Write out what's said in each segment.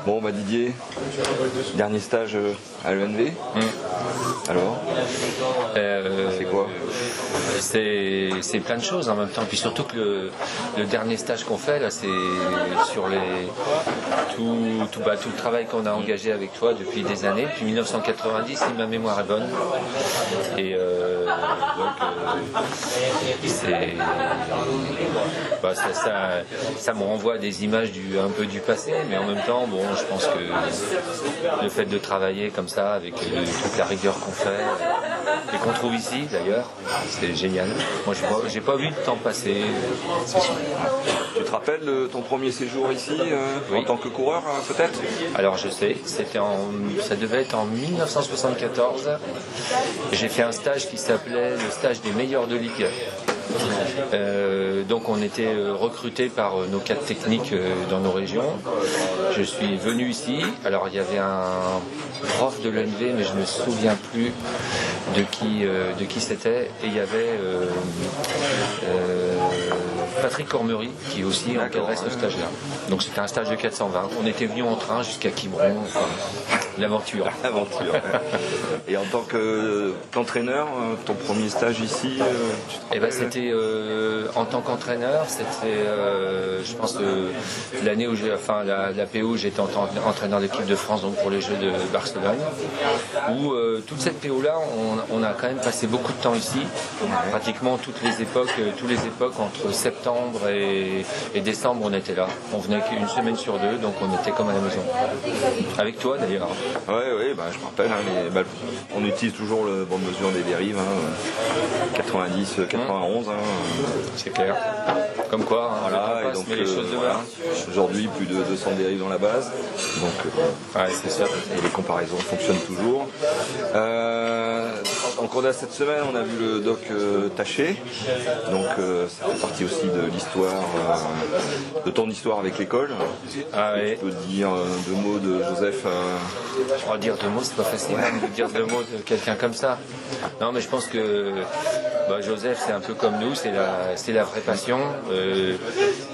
Bon bah Didier, dernier stage à l'ENV. Alors c'est quoi? C'est plein de choses en même temps. Puis surtout que le dernier stage qu'on fait là, c'est sur tout le travail qu'on a engagé avec toi depuis des années, depuis 1990 si ma mémoire est bonne. Et ça me renvoie à des images un peu du passé, mais en même temps, bon, je pense que le fait de travailler comme ça avec toute la rigueur qu'on fait et qu'on trouve ici d'ailleurs, c'est génial. Moi, j'ai pas vu le temps passer. C'est super. Tu te rappelles de ton premier séjour ici Oui. En tant que coureur peut-être? Alors je sais, ça devait être en 1974. J'ai fait un stage qui s'appelait le stage des meilleurs de Ligue. Donc on était recrutés par nos cadres techniques dans nos régions. Je suis venu ici. Alors il y avait un prof de l'ENV, mais je ne me souviens plus de qui c'était. Et il y avait Patrick Cormery qui aussi encadrait ce stage-là. Donc c'était un stage de 420. On était venus en train jusqu'à Quiberon. Enfin, l'aventure. L'aventure. Et en tant qu'entraîneur, ton premier stage ici, tu te rappelles? C'était en tant qu'entraîneur, c'était je pense l'année où la PO, j'étais entraîneur d'équipe de France donc pour les Jeux de Barcelone. Où toute cette PO là, on a quand même passé beaucoup de temps ici, pratiquement tous les époques entre septembre et décembre, on était là. On venait qu'une semaine sur deux, donc on était comme à la maison. Avec toi d'ailleurs. Oui, je me rappelle. On utilise toujours le bon de mesure des dérives, 90, 91. C'est clair. Comme quoi, voilà, et donc les choses de mal. Aujourd'hui, plus de 200 dérives dans la base. Donc, c'est ça. Et les comparaisons fonctionnent toujours. Donc on a cette semaine, on a vu le doc Taché. Donc ça fait partie aussi de l'histoire, de ton histoire avec l'école. Oui. Tu peux dire deux mots de Joseph. Dire deux mots, c'est pas facile de dire deux mots de quelqu'un comme ça. Non, mais je pense que Joseph, c'est un peu comme nous, c'est la vraie passion.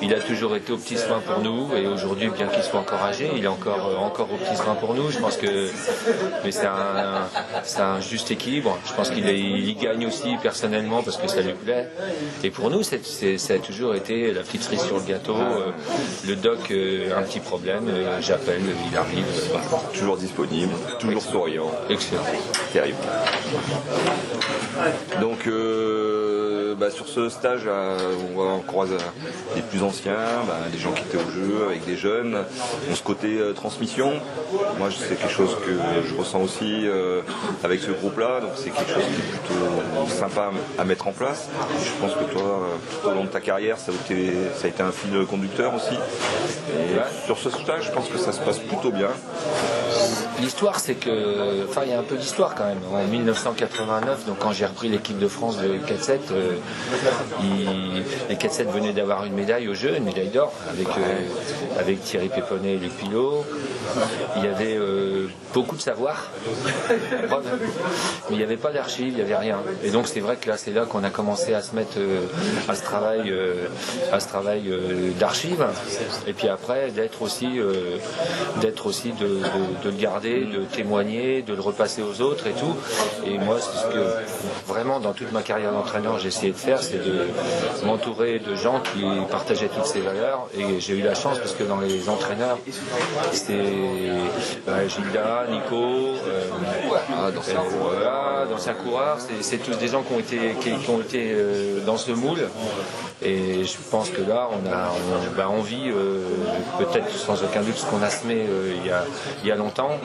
Il a toujours été aux petits soins pour nous, et aujourd'hui, bien qu'il soit encore âgé, il est encore aux petits soins pour nous. Je pense que c'est un juste équilibre. Je pense qu'il y gagne aussi personnellement parce que ça lui plaît. Et pour nous, ça a toujours été la petite cerise sur le gâteau. Le doc, un petit problème, j'appelle, il arrive. Toujours disponible, toujours souriant. Excellent. Terrible. Donc sur ce stage, on croise les plus anciens, des gens qui étaient au jeu, avec des jeunes. Ce côté transmission, moi c'est quelque chose que je ressens aussi avec ce groupe-là, donc c'est quelque chose qui est plutôt sympa à mettre en place. Je pense que toi, tout au long de ta carrière, ça a été un fil conducteur aussi. Et sur ce stage, je pense que ça se passe plutôt bien. L'histoire, c'est que, il y a un peu d'histoire quand même. En 1989, donc quand j'ai repris l'équipe de France de 4-7, les 4-7 venaient d'avoir une médaille au jeu, une médaille d'or, avec Thierry Péponnet et Luc Pilot. Il y avait beaucoup de savoir, mais il n'y avait pas d'archives, il n'y avait rien. Et donc c'est vrai que c'est là qu'on a commencé à se mettre à ce travail d'archives. Et puis après, d'être aussi de le garder, de témoigner, de le repasser aux autres et tout. Et moi, c'est ce que vraiment dans toute ma carrière d'entraîneur j'ai essayé de faire, c'est de m'entourer de gens qui partageaient toutes ces valeurs. Et j'ai eu la chance parce que dans les entraîneurs, c'était Gilda, Nico, d'anciens coureurs, c'est tous des gens qui ont été dans ce moule. Et je pense que là, on a envie, peut-être sans aucun doute, ce qu'on a semé il y a longtemps,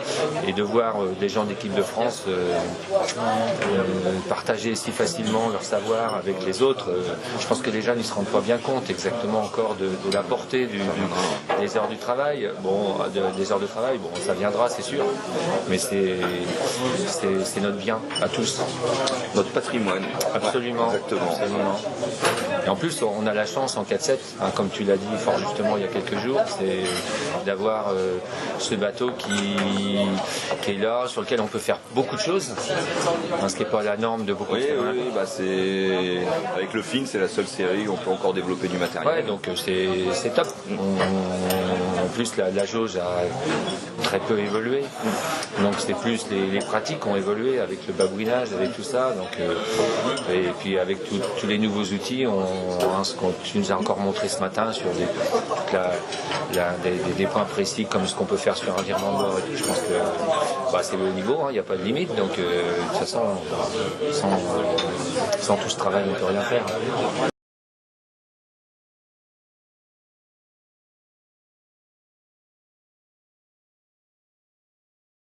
et de voir des gens d'équipe de France partager si facilement leur savoir avec les autres. Je pense que les jeunes ne se rendent pas bien compte exactement encore de la portée des heures du travail. Des heures de travail, ça viendra, c'est sûr, mais c'est notre bien à tous. Notre patrimoine. Absolument. Exactement. Absolument. Et en plus, on a la chance en 4-7, comme tu l'as dit fort justement il y a quelques jours, c'est d'avoir ce bateau qui est là, sur lequel on peut faire beaucoup de choses, ce qui n'est pas la norme de beaucoup de terrains. Oui, avec le film, c'est la seule série où on peut encore développer du matériel. Ouais, donc c'est top. En plus, la jauge a très peu évolué. Donc c'est plus les pratiques ont évolué avec le babouinage, avec tout ça. Donc, et puis avec tous les nouveaux outils, ce que tu nous as encore montré ce matin sur des points précis comme ce qu'on peut faire sur un virement de bord. Je pense que c'est le haut niveau, il n'y a pas de limite. Donc de toute façon, sans tout ce travail, on ne peut rien faire.